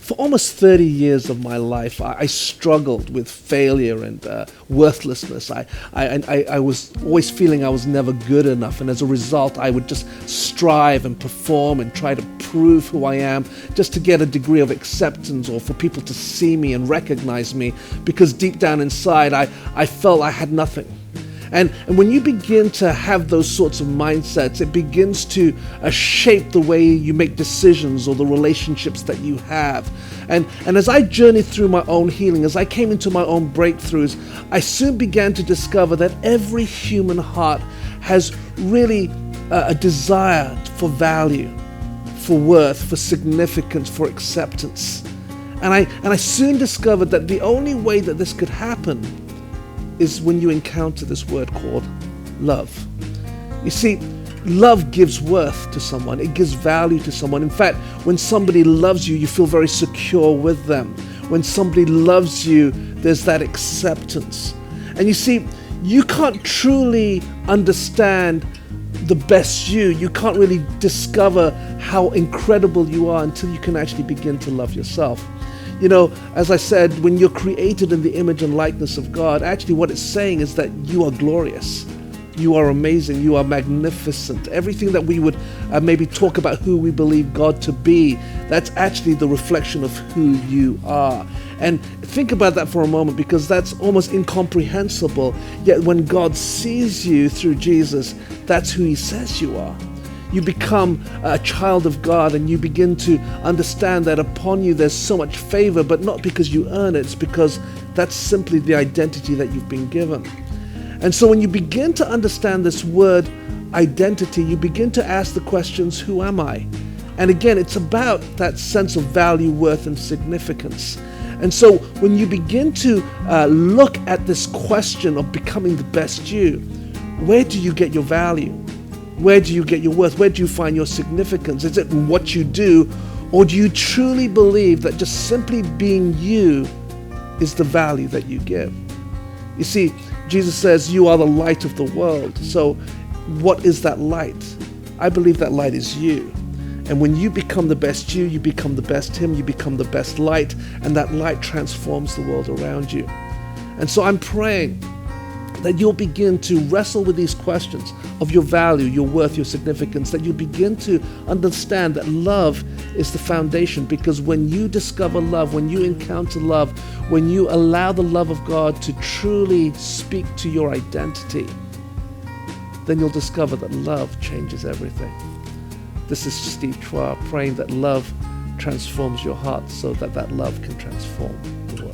For almost 30 years of my life, I struggled with failure and worthlessness. I was always feeling I was never good enough, and as a result, I would just strive and perform and try to prove who I am just to get a degree of acceptance or for people to see me and recognize me, because deep down inside, I felt I had nothing. And when you begin to have those sorts of mindsets, it begins to shape the way you make decisions or the relationships that you have. And as I journeyed through my own healing, as I came into my own breakthroughs, I soon began to discover that every human heart has really a desire for value, for worth, for significance, for acceptance. And I soon discovered that the only way that this could happen is when you encounter this word called love. You see, love gives worth to someone. It gives value to someone. In fact, when somebody loves you, you feel very secure with them. When somebody loves you, there's that acceptance. And you see, you can't truly understand the best you. You can't really discover how incredible you are until you can actually begin to love yourself. You know, as I said, when you're created in the image and likeness of God, actually what it's saying is that you are glorious. You are amazing. You are magnificent. Everything that we would maybe talk about who we believe God to be, that's actually the reflection of who you are. And think about that for a moment, because that's almost incomprehensible. Yet when God sees you through Jesus, that's who He says you are. You become a child of God, and you begin to understand that upon you there's so much favor, but not because you earn it. It's because that's simply the identity that you've been given. And so when you begin to understand this word identity, you begin to ask the questions, who am I? And again, it's about that sense of value, worth, and significance. And so when you begin to look at this question of becoming the best you, where do you get your value? Where do you get your worth? Where do you find your significance? Is it in what you do? Or do you truly believe that just simply being you is the value that you give? You see, Jesus says you are the light of the world. So what is that light? I believe that light is you. And when you become the best you become the best him, you become the best light, and that light transforms the world around you. And so I'm praying that you'll begin to wrestle with these questions of your value, your worth, your significance, that you begin to understand that love is the foundation. Because when you discover love, when you encounter love, when you allow the love of God to truly speak to your identity, then you'll discover that love changes everything. This is Steve Chua, praying that love transforms your heart so that that love can transform the world.